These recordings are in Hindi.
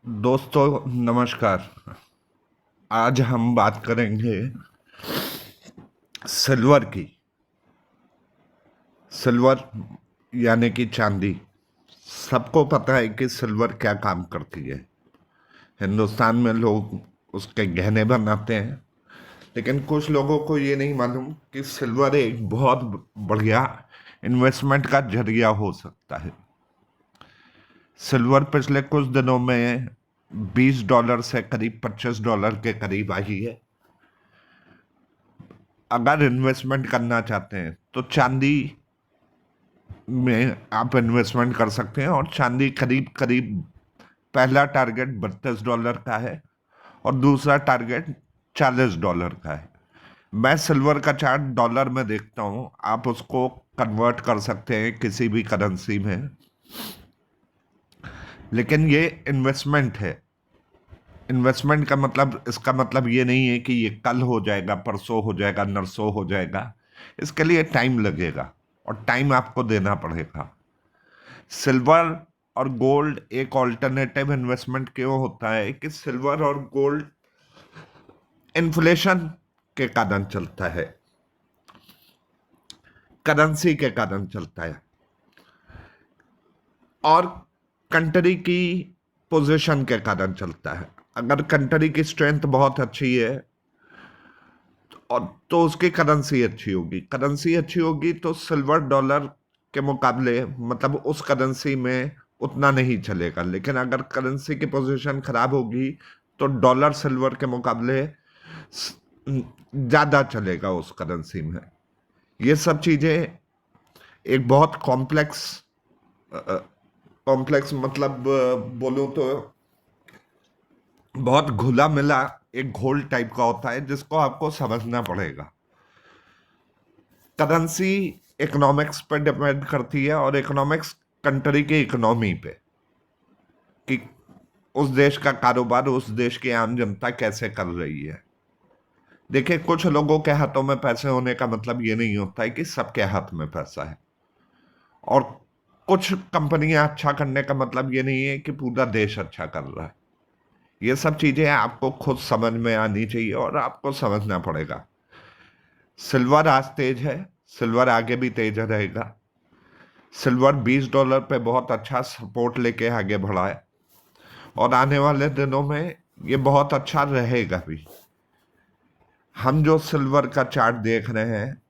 दोस्तों नमस्कार। आज हम बात करेंगे सिल्वर की। सिल्वर यानी कि चांदी। सबको पता है कि सिल्वर क्या काम करती है। हिंदुस्तान में लोग उसके गहने बनाते हैं, लेकिन कुछ लोगों को ये नहीं मालूम कि सिल्वर एक बहुत बढ़िया इन्वेस्टमेंट का जरिया हो सकता है। सिल्वर पिछले कुछ दिनों में $20 से करीब $25 के करीब आई है। अगर इन्वेस्टमेंट करना चाहते हैं तो चांदी में आप इन्वेस्टमेंट कर सकते हैं, और चांदी करीब करीब पहला टारगेट $32 का है और दूसरा टारगेट $40 का है। मैं सिल्वर का चार्ट डॉलर में देखता हूं, आप उसको कन्वर्ट कर सकते हैं किसी भी करेंसी में, लेकिन ये इन्वेस्टमेंट है। इन्वेस्टमेंट का मतलब, इसका मतलब ये नहीं है कि ये कल हो जाएगा, परसों हो जाएगा, नरसों हो जाएगा। इसके लिए टाइम लगेगा और टाइम आपको देना पड़ेगा। सिल्वर और गोल्ड एक ऑल्टरनेटिव इन्वेस्टमेंट क्यों होता है कि सिल्वर और गोल्ड इन्फ्लेशन के कारण चलता है, करेंसी के कारण चलता है, और कंट्री की पोजीशन के कारण चलता है। अगर कंट्री की स्ट्रेंथ बहुत अच्छी है और तो उसकी करेंसी अच्छी होगी। करेंसी अच्छी होगी तो सिल्वर डॉलर के मुकाबले, मतलब उस करेंसी में उतना नहीं चलेगा, लेकिन अगर करेंसी की पोजीशन खराब होगी तो डॉलर सिल्वर के मुकाबले ज्यादा चलेगा उस करेंसी में। ये सब चीजें एक बहुत कॉम्प्लेक्स, कॉम्प्लेक्स मतलब बोलूं तो बहुत घुला मिला एक घोल टाइप का होता है, जिसको आपको समझना पड़ेगा। करेंसी इकोनॉमिक्स पर डिपेंड करती है, और इकोनॉमिक्स कंट्री की इकोनॉमी पे, कि उस देश का कारोबार, उस देश की आम जनता कैसे कर रही है। देखिए, कुछ लोगों के हाथों में पैसे होने का मतलब ये नहीं होता है कि सबके हाथ में पैसा है, और कुछ कंपनियां अच्छा करने का मतलब ये नहीं है कि पूरा देश अच्छा कर रहा है। ये सब चीजें आपको खुद समझ में आनी चाहिए और आपको समझना पड़ेगा। सिल्वर आज तेज है, सिल्वर आगे भी तेज रहेगा। सिल्वर $20 पे बहुत अच्छा सपोर्ट लेके आगे बढ़ा है, और आने वाले दिनों में ये बहुत अच्छा रहेगा भी। हम जो सिल्वर का चार्ट देख रहे हैं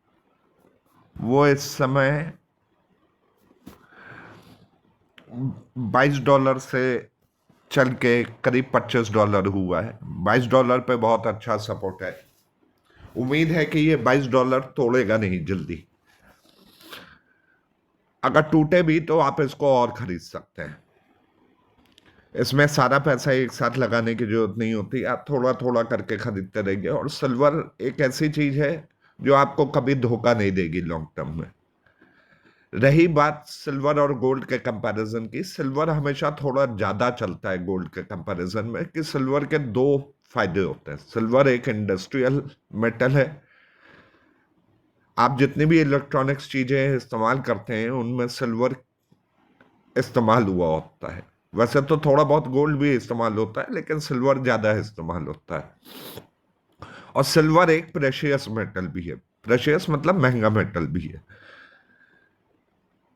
वो इस समय $22 से चल के करीब $25 हुआ है। $22 पे बहुत अच्छा सपोर्ट है। उम्मीद है कि ये $22 तोड़ेगा नहीं जल्दी। अगर टूटे भी तो आप इसको और खरीद सकते हैं। इसमें सारा पैसा एक साथ लगाने की जरूरत नहीं होती, आप थोड़ा थोड़ा करके खरीदते रहिए। और सिल्वर एक ऐसी चीज है जो आपको कभी धोखा नहीं देगी लॉन्ग टर्म में। रही बात सिल्वर और गोल्ड के कंपैरिजन की, सिल्वर हमेशा थोड़ा ज्यादा चलता है गोल्ड के कंपैरिजन में, कि सिल्वर के दो फायदे होते हैं। सिल्वर एक इंडस्ट्रियल मेटल है। आप जितनी भी इलेक्ट्रॉनिक्स चीजें इस्तेमाल करते हैं उनमें सिल्वर इस्तेमाल हुआ होता है। वैसे तो थोड़ा बहुत गोल्ड भी इस्तेमाल होता है, लेकिन सिल्वर ज्यादा इस्तेमाल होता है। और सिल्वर एक प्रेशियस मेटल भी है। प्रेशियस मतलब महंगा मेटल भी है।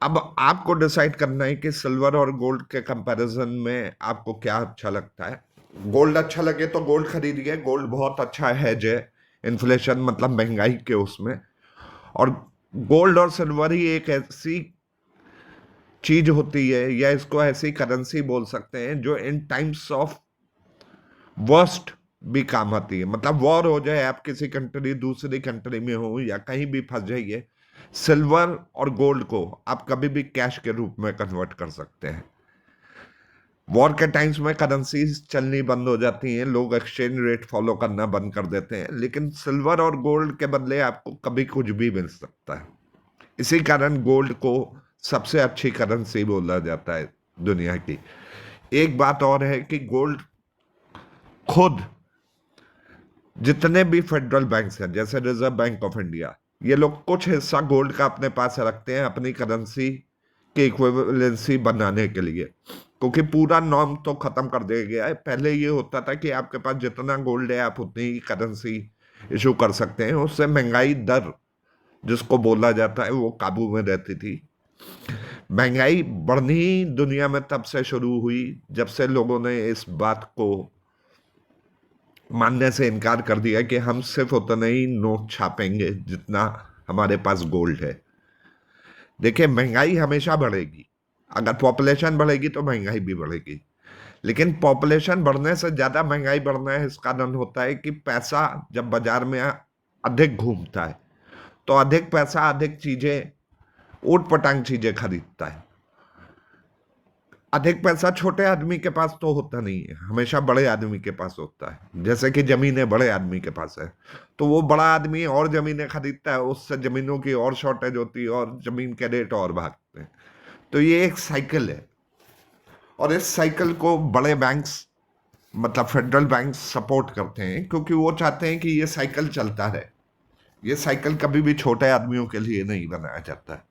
अब आपको डिसाइड करना है कि सिल्वर और गोल्ड के कंपैरिजन में आपको क्या अच्छा लगता है। गोल्ड अच्छा लगे तो गोल्ड खरीदिए, गोल्ड बहुत अच्छा हेज है इन्फ्लेशन मतलब महंगाई के उसमें। और गोल्ड और सिल्वर ही एक ऐसी चीज होती है, या इसको ऐसी करेंसी बोल सकते हैं, जो इन टाइम्स ऑफ वर्स्ट भी काम आती है। मतलब वॉर हो जाए, आप किसी कंट्री दूसरी कंट्री में हो या कहीं भी फंस जाइए, सिल्वर और गोल्ड को आप कभी भी कैश के रूप में कन्वर्ट कर सकते हैं। वॉर के टाइम्स में करेंसीज चलनी बंद हो जाती हैं, लोग एक्सचेंज रेट फॉलो करना बंद कर देते हैं, लेकिन सिल्वर और गोल्ड के बदले आपको कभी कुछ भी मिल सकता है। इसी कारण गोल्ड को सबसे अच्छी करेंसी बोला जाता है दुनिया की। एक बात और है कि गोल्ड खुद, जितने भी फेडरल बैंक्स हैं जैसे रिजर्व बैंक ऑफ इंडिया, ये लोग कुछ हिस्सा गोल्ड का अपने पास रखते हैं अपनी करेंसी की इक्विवेलेंसी बनाने के लिए। क्योंकि पूरा नॉर्म तो खत्म कर दिया गया है। पहले ये होता था कि आपके पास जितना गोल्ड है आप उतनी ही करेंसी इशू कर सकते हैं, उससे महंगाई दर जिसको बोला जाता है वो काबू में रहती थी। महंगाई बढ़नी दुनिया में तब से शुरू हुई जब से लोगों ने इस बात को मानने से इनकार कर दिया कि हम सिर्फ उतना ही नोट छापेंगे जितना हमारे पास गोल्ड है। देखिए, महंगाई हमेशा बढ़ेगी। अगर पॉपुलेशन बढ़ेगी तो महंगाई भी बढ़ेगी, लेकिन पॉपुलेशन बढ़ने से ज्यादा महंगाई बढ़ना है इस कारण होता है कि पैसा जब बाजार में अधिक घूमता है तो अधिक पैसा अधिक चीजें, ऊट पटांग चीजें खरीदता है। अधिक पैसा छोटे आदमी के पास तो होता नहीं है, हमेशा बड़े आदमी के पास होता है। जैसे कि जमीनें बड़े आदमी के पास है तो वो बड़ा आदमी और जमीनें खरीदता है, उससे जमीनों की और शॉर्टेज होती है और जमीन के रेट और भागते हैं। तो ये एक साइकिल है, और इस साइकिल को बड़े बैंक्स मतलब फेडरल बैंक सपोर्ट करते हैं, क्योंकि वो चाहते हैं कि ये साइकिल चलता रहे। ये साइकिल कभी भी छोटे आदमियों के लिए नहीं बनाया जाता है।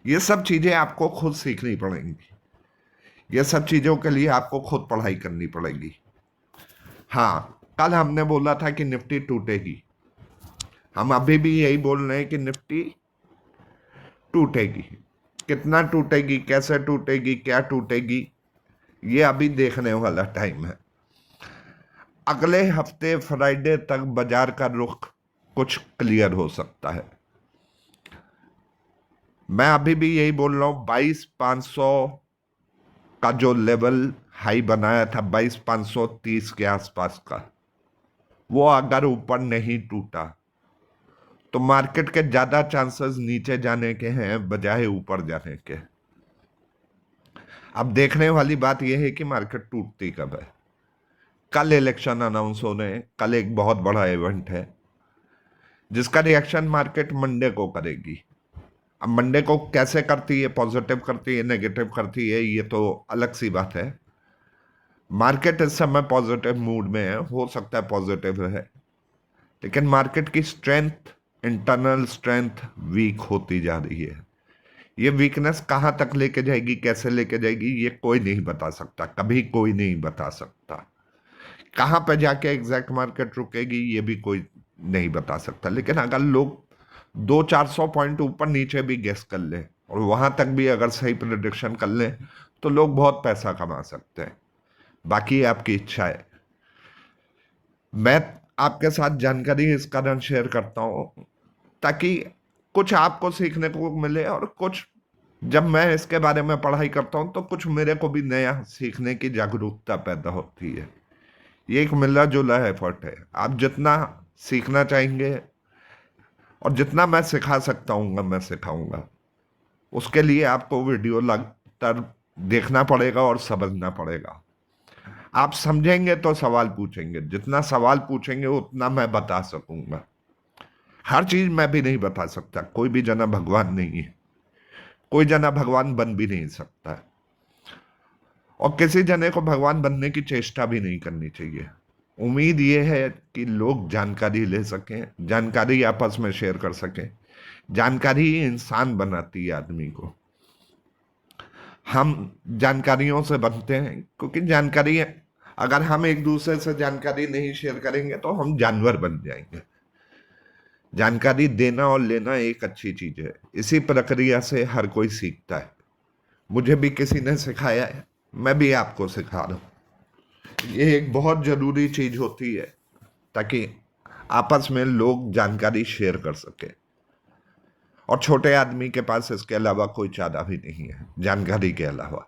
ये सब चीजें आपको खुद सीखनी पड़ेंगी, ये सब चीजों के लिए आपको खुद पढ़ाई करनी पड़ेगी। हाँ, कल हमने बोला था कि निफ्टी टूटेगी, हम अभी भी यही बोल रहे हैं कि निफ्टी टूटेगी। कितना टूटेगी, कैसे टूटेगी, क्या टूटेगी, ये अभी देखने वाला टाइम है। अगले हफ्ते फ्राइडे तक बाजार का रुख कुछ क्लियर हो सकता है। मैं अभी भी यही बोल रहा हूं, 22,500 का जो लेवल हाई बनाया था 22,530 के आसपास का, वो अगर ऊपर नहीं टूटा तो मार्केट के ज्यादा चांसेस नीचे जाने के हैं बजाय ऊपर जाने के। अब देखने वाली बात यह है कि मार्केट टूटती कब है। कल इलेक्शन अनाउंस होने, कल एक बहुत बड़ा इवेंट है जिसका रिएक्शन मार्केट मंडे को करेगी। अब मंडे को कैसे करती है, पॉजिटिव करती है, नेगेटिव करती है, ये तो अलग सी बात है। मार्केट इस समय पॉजिटिव मूड में है, हो सकता है पॉजिटिव है, लेकिन मार्केट की स्ट्रेंथ, इंटरनल स्ट्रेंथ वीक होती जा रही है। ये वीकनेस कहां तक लेके जाएगी, कैसे लेके जाएगी, ये कोई नहीं बता सकता, कभी कोई नहीं बता सकता। कहां पे जाके एग्जैक्ट मार्केट रुकेगी ये भी कोई नहीं बता सकता। लेकिन अगर लोग 200-400 पॉइंट ऊपर नीचे भी गेस कर ले और वहां तक भी अगर सही प्रिडिक्शन कर ले तो लोग बहुत पैसा कमा सकते हैं। बाकी आपकी इच्छा है। मैं आपके साथ जानकारी इस कारण शेयर करता हूं ताकि कुछ आपको सीखने को मिले, और कुछ जब मैं इसके बारे में पढ़ाई करता हूं तो कुछ मेरे को भी नया सीखने की जागरूकता पैदा होती है। ये एक मिला जुला एफर्ट है। आप जितना सीखना चाहेंगे और जितना मैं सिखा सकता हूँ मैं सिखाऊंगा। उसके लिए आपको वीडियो लगातार देखना पड़ेगा और समझना पड़ेगा। आप समझेंगे तो सवाल पूछेंगे, जितना सवाल पूछेंगे उतना मैं बता सकूंगा। हर चीज मैं भी नहीं बता सकता, कोई भी जना भगवान नहीं है, कोई जना भगवान बन भी नहीं सकता है, और किसी जने को भगवान बनने की चेष्टा भी नहीं करनी चाहिए। उम्मीद यह है कि लोग जानकारी ले सकें, जानकारी आपस में शेयर कर सकें। जानकारी ही इंसान बनाती है आदमी को। हम जानकारियों से बनते हैं, क्योंकि जानकारी, अगर हम एक दूसरे से जानकारी नहीं शेयर करेंगे तो हम जानवर बन जाएंगे। जानकारी देना और लेना एक अच्छी चीज है, इसी प्रक्रिया से हर कोई सीखता है। मुझे भी किसी ने सिखाया है, मैं भी आपको सिखा रहा हूं। ये एक बहुत जरूरी चीज होती है ताकि आपस में लोग जानकारी शेयर कर सके, और छोटे आदमी के पास इसके अलावा कोई चारा भी नहीं है जानकारी के अलावा।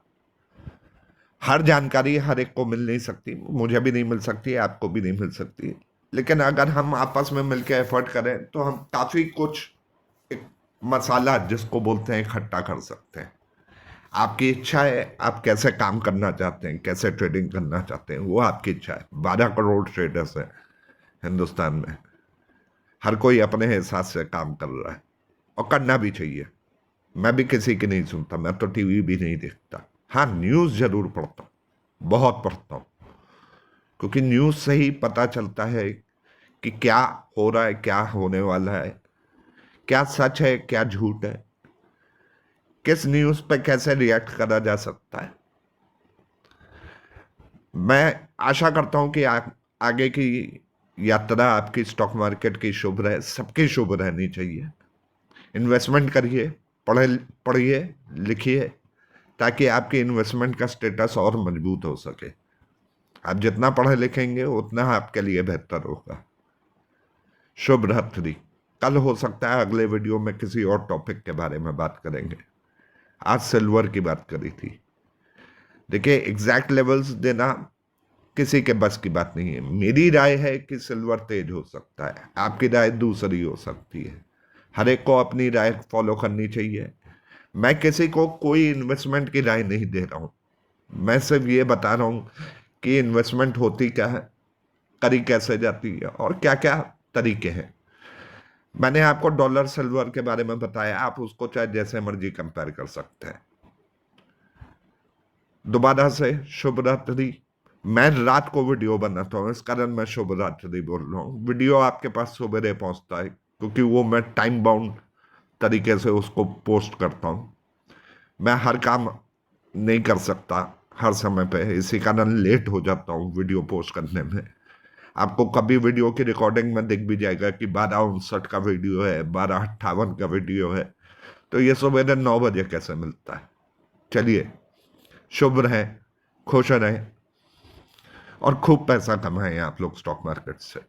हर जानकारी हर एक को मिल नहीं सकती, मुझे भी नहीं मिल सकती, आपको भी नहीं मिल सकती, लेकिन अगर हम आपस में मिलकर एफर्ट करें तो हम काफी कुछ, एक मसाला जिसको बोलते हैं, इकट्ठा कर सकते हैं। आपकी इच्छा है, आप कैसे काम करना चाहते हैं, कैसे ट्रेडिंग करना चाहते हैं, वो आपकी इच्छा है। 12 करोड़ ट्रेडर्स हैं हिंदुस्तान में, हर कोई अपने हिसाब से काम कर रहा है और करना भी चाहिए। मैं भी किसी की नहीं सुनता, मैं तो टीवी भी नहीं देखता। हाँ, न्यूज़ जरूर पढ़ता हूँ, बहुत पढ़ता हूँ, क्योंकि न्यूज़ से ही पता चलता है कि क्या हो रहा है, क्या होने वाला है, क्या सच है, क्या झूठ है, किस न्यूज़ पे कैसे रिएक्ट करा जा सकता है। मैं आशा करता हूं कि आगे की यात्रा आपकी स्टॉक मार्केट की शुभ रहे, सबकी शुभ रहनी चाहिए। इन्वेस्टमेंट करिए, पढ़े पढ़िए, लिखिए, ताकि आपकी इन्वेस्टमेंट का स्टेटस और मजबूत हो सके। आप जितना पढ़े लिखेंगे उतना आपके लिए बेहतर होगा। शुभ रात्रि। कल हो सकता है अगले वीडियो में किसी और टॉपिक के बारे में बात करेंगे। आज सिल्वर की बात करी थी। देखिए, एग्जैक्ट लेवल्स देना किसी के बस की बात नहीं है। मेरी राय है कि सिल्वर तेज हो सकता है, आपकी राय दूसरी हो सकती है। हर एक को अपनी राय फॉलो करनी चाहिए। मैं किसी को कोई इन्वेस्टमेंट की राय नहीं दे रहा हूं। मैं सिर्फ ये बता रहा हूं कि इन्वेस्टमेंट होती क्या है, करी कैसे जाती है, और क्या क्या तरीके हैं। मैंने आपको डॉलर सिल्वर के बारे में बताया, आप उसको चाहे जैसे मर्जी कंपेयर कर सकते हैं। दोबारा से शुभ रात्रि। मैं रात को वीडियो बनाता हूँ, इस कारण मैं शुभ रात्रि बोल रहा हूँ। वीडियो आपके पास सवेरे पहुंचता है, क्योंकि वो मैं टाइम बाउंड तरीके से उसको पोस्ट करता हूँ। मैं हर काम नहीं कर सकता हर समय पे, इसी कारण लेट हो जाता हूँ वीडियो पोस्ट करने में। आपको कभी वीडियो की रिकॉर्डिंग में दिख भी जाएगा कि 12:59 का वीडियो है, 12:58 का वीडियो है। तो ये सवेरे 9 बजे कैसे मिलता है। चलिए, शुभ रहें, खुश रहें, और खूब पैसा कमाएं आप लोग स्टॉक मार्केट से।